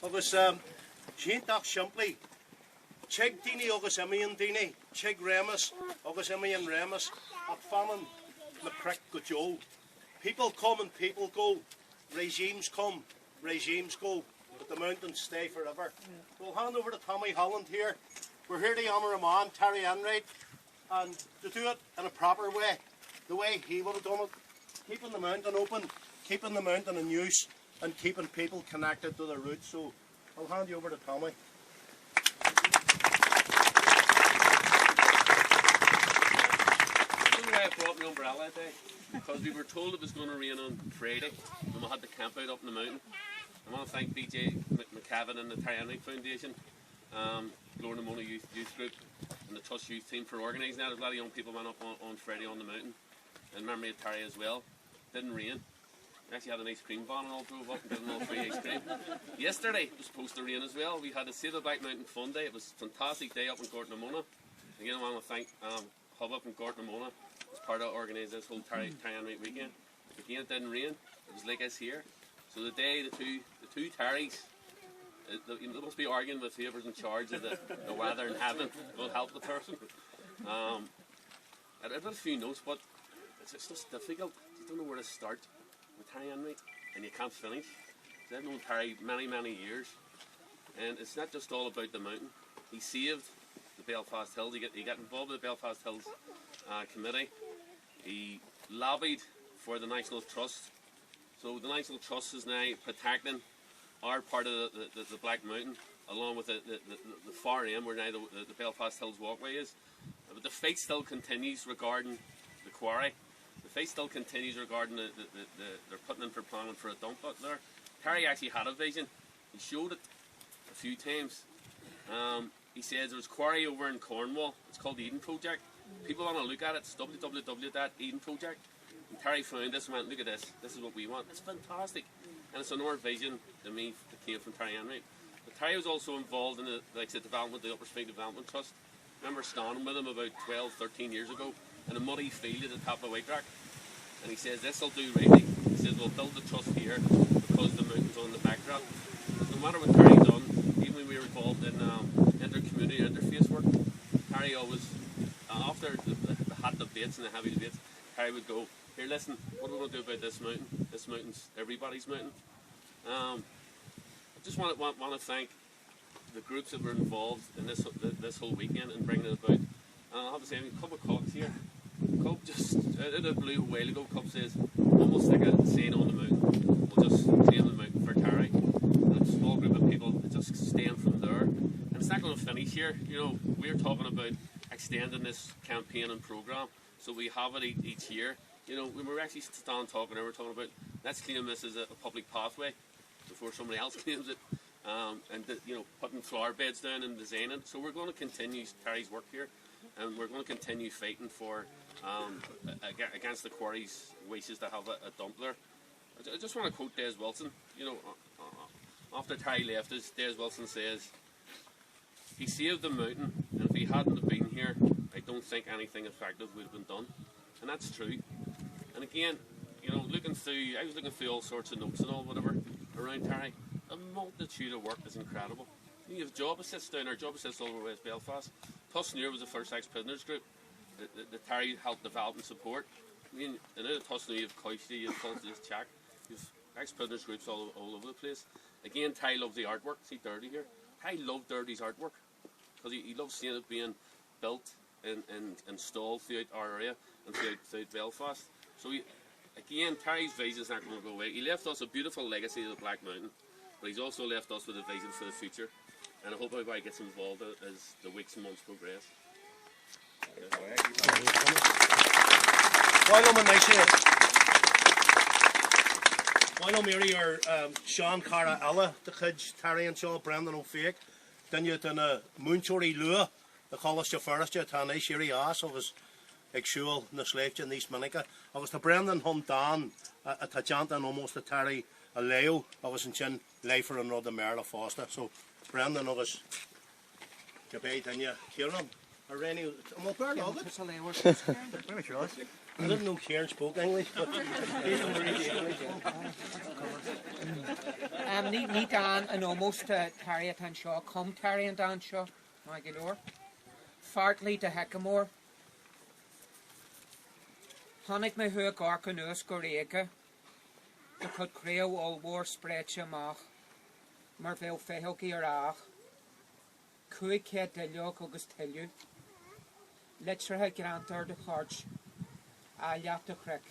agus Siintach siampli Chig dini agus emion dini Chig remus agus emion remus at famine the crick go Joe. People come and people go. Regimes come, regimes go. But the mountains stay forever. We'll hand over to Tommy Holland here. We're here to honour a man, Terry Enright, and to do it in a proper way, the way he would have done it, keeping the mountain open, keeping the mountain in use, and keeping people connected to their roots. So I'll hand you over to Tommy. I brought my umbrella today because we were told it was going to rain on Friday and we had to camp out up in the mountain. I want to thank BJ McCavan and the Terry Enright Foundation, Ghleann Youth Group and the Trust Youth Team for organising that. There's a lot of young people went up on Friday on the mountain, and memory of Terry as well. Didn't rain. We actually had an ice cream van and all drove up and got all free ice cream. Yesterday it was supposed to rain as well. We had a tSléibhe Black Mountain Fun Day. It was a fantastic day up in Gortnamona. Again, I want to thank Hub up in Gortnamona as part of organising this whole Terry Enright weekend. Again, it didn't rain. It was like us here. So the day the two Terrys, they must be arguing with whoever's in charge of the weather in heaven. It will help the person. I've got a few notes, but it's just difficult. You don't know where to start with Terry Enright, and you can't finish. I've known Terry many years, and it's not just all about the mountain. He saved the Belfast Hills. He got involved with the Belfast Hills committee. He lobbied for the National Trust. So the National Trust is now protecting our part of the Black Mountain, along with the far end where now the Belfast Hills walkway is. But the fight still continues regarding the quarry. The fight still continues regarding they're putting in for planning for a dump out there. Terry actually had a vision. He showed it a few times. He says there's a quarry over in Cornwall. It's called the Eden Project. People want to look at it. It's www.edenproject. And Terry found this and went, look at this. This is what we want. It's fantastic. And it's another vision to me that came from Terry Enright. But Terry was also involved in the development of the Upper Spring Development Trust. I remember standing with him about 12, 13 years ago in a muddy field at the top of White Rock. And he says, this will do rightly. He says, we'll build the trust here because the mountain's on the backdrop. But no matter what Terry done, even when we were involved in inter-community interface work, Terry always, after the hot debates and the heavy debates, Terry would go, here, listen, what are we going to do about this mountain? This mountain's everybody's mountain. I just want to thank the groups that were involved in this whole weekend and bringing it about. I'll have to say, a couple of Cubs here. Cub just, it a blue a while ago, Cub says, almost like a saying on the mountain. We'll just claim the mountain for Terry. And a small group of people that just staying from there. And it's not going to finish here. You know, we're talking about extending this campaign and programme so we have it each year. You know, when we're actually talking and we're talking about, let's claim this as a public pathway before somebody else claims it. And you know, putting flower beds down and designing. So we're going to continue Terry's work here, and we're going to continue fighting for against the quarry's wishes to have a dump there. I just want to quote Des Wilson. You know, after Terry left us, Des Wilson says, he saved the mountain, and if he hadn't have been here, I don't think anything effective would have been done. And that's true. And again, you know, I was looking through all sorts of notes and all, whatever, around Terry. A multitude of work is incredible. You have job assists down there, job assists all over West Belfast. Tusnure was the first ex-prisoners group that Terry helped develop and support. I mean, in Tusnure you have cois, you have Cultures Check, you have ex-prisoners groups all over the place. Again, Terry loves the artwork. See Dirty here? Terry loved Dirty's artwork because he loves seeing it being built and installed throughout our area and throughout Belfast. So again, Terry's vision is not going to go away. He left us a beautiful legacy of the Black Mountain, but he's also left us with a vision for the future. And I hope everybody gets involved as the weeks and months progress. While I'm here, Sean Cara Ella, the kids, Terry and Shaw, Brendan O'Fake, then you done a Moonchori Lua, the college of Forest, Tani, Sherry Ass, of his actual tSléibhe in East Manica. I was the Brendan Humdan, a Tajant and almost a Terry, a Leo, I was in Chin, Leifer and Rod Merla Foster. So, Brendan, I was, Jabay, then you, Kieran, or Rennie, I'm up there, love it. I didn't know Kieran spoke English, but he's from the English. Ní Dan an almost Terry and Shaw, come Terry and Dan Shaw, my galore. Fartley de Heckamore. Hannig me hu garca nuas goréige, de cud creo all war spreadse mach, mar veel fehogi ach. Cui ke deliog agus teliu. Letterhe grantar de harch, aliat de crick.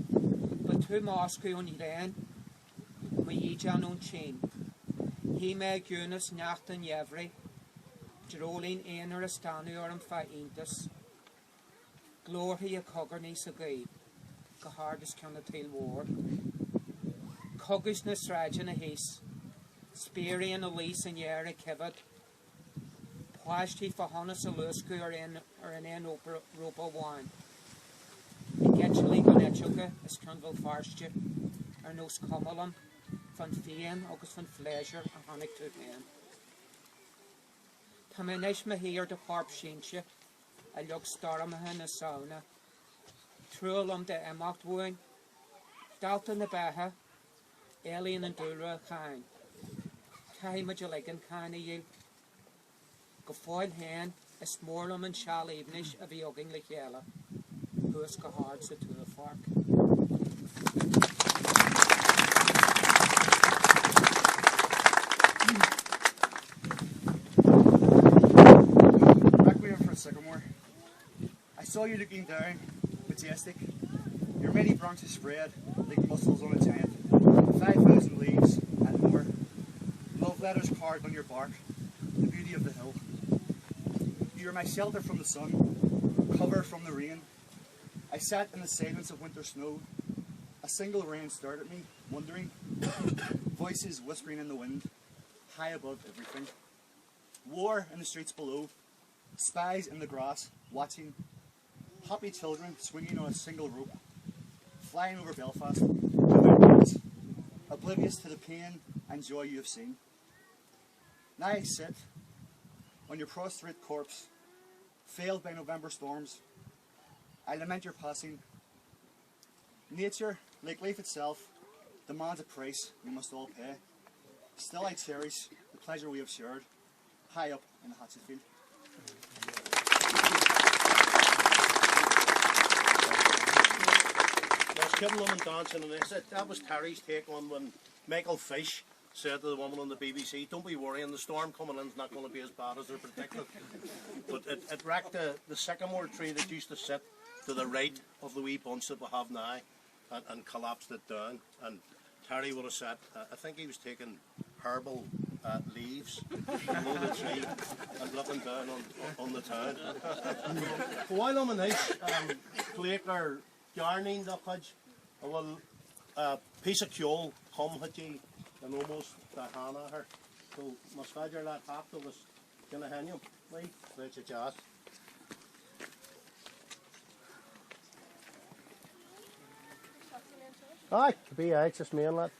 But two mascu on Iran, my Ejan on chain. He me Gunas Nachten Yevri, Drolin Einer Astanu or Fa Intus. Glory a coggernis a gay, Gahardis can a tail war. Coggis na strajan a haste, Speary and a lease and yer a kevad. Plasty for Hannes a lusku or in ropa wine. Getchely Gonechuka is Cunville Farstje, or nos Comalum, van Fien, August van Fleisure, and Hannick to Hen. Tamanish me here to Harp Shinche, a lug Staramahan a sauna. Trulum de Emacht wooing, Dalton the Baha, Alien and Dura Kine. Kaimajaligan Kine you. Gefoil hen, a smorlum and tSléibhe a vioging lichella. Who's hard to the fork. Requiem for a sycamore. I saw you looking down, majestic. Your many branches spread like muscles on a tent. 5,000 leaves and more. Love letters carved on your bark. The beauty of the hill. You are my shelter from the sun, cover from the rain. I sat in the silence of winter snow. A single rain stared at me, wondering. Voices whispering in the wind, high above everything. War in the streets below. Spies in the grass, watching. Happy children swinging on a single rope. Flying over Belfast, without words, oblivious to the pain and joy you have seen. Now I sit on your prostrate corpse, failed by November storms. I lament your passing. Nature, like life itself, demands a price we must all pay. Still I cherish the pleasure we have shared, high up in the Hatchetfield. There's Kibble and dancing, and that was Terry's take on when Michael Fish said to the woman on the BBC, don't be worrying, the storm coming in is not going to be as bad as they're predicted. But it wrecked the sycamore tree that used to sit to the right of the wee bunch that we have now and collapsed it down. And Terry would have said, I think he was taking herbal leaves below the tree and looking down on the town. While I'm in this, Gleann Tharlaigh, a little piece of coal come at you and almost the hand at her. So must figure that half that was ghníomhaí, right? Let's adjust. Aye, could be it's just me and that.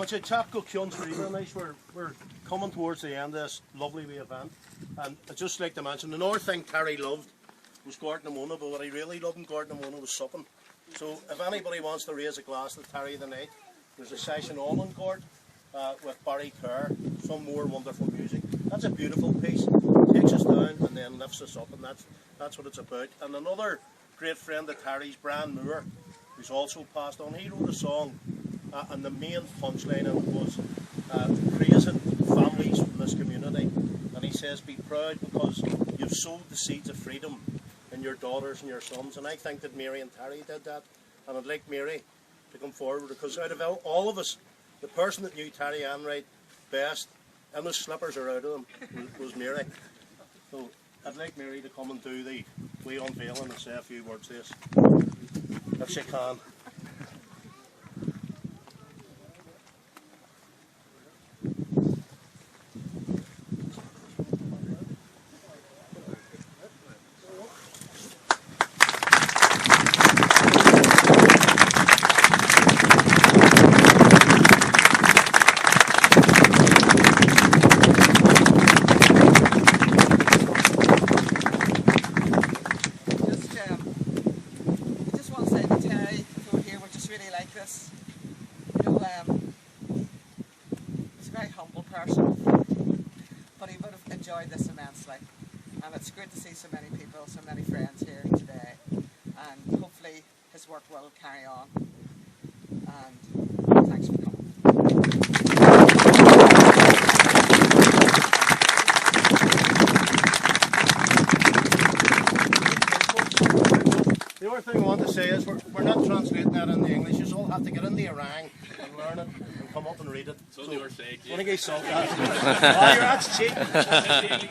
But you chat go Ghleann Tharlaigh, we're coming towards the end of this lovely wee event. And I'd just like to mention, another thing Terry loved was Ghleann, but what he really loved in Ghleann was supping. So if anybody wants to raise a glass to Terry tonight, there's a session on Court with Barry Kerr, some more wonderful music. That's a beautiful piece, takes us down and then lifts us up, and that's what it's about. And another great friend of Terry's, Brian Moore, who's also passed on, he wrote a song, and the main punchline in it was praising families from this community. And he says, be proud because you've sowed the seeds of freedom in your daughters and your sons. And I think that Mary and Terry did that. And I'd like Mary to come forward, because out of all of us, the person that knew Terry Enright best, and the slippers are out of them, was Mary. So I'd like Mary to come and do the wee unveiling and say a few words to us, if she can. Enjoyed this immensely, and it's good to see so many people, so many friends here today, and hopefully his work will carry on, and thanks for coming. The other thing I want to say is we're not translating that into English. You all have to get in the orang and learn it and come up and read it. It's only our sake, yeah. When I get salt, oh, you're that's cheap.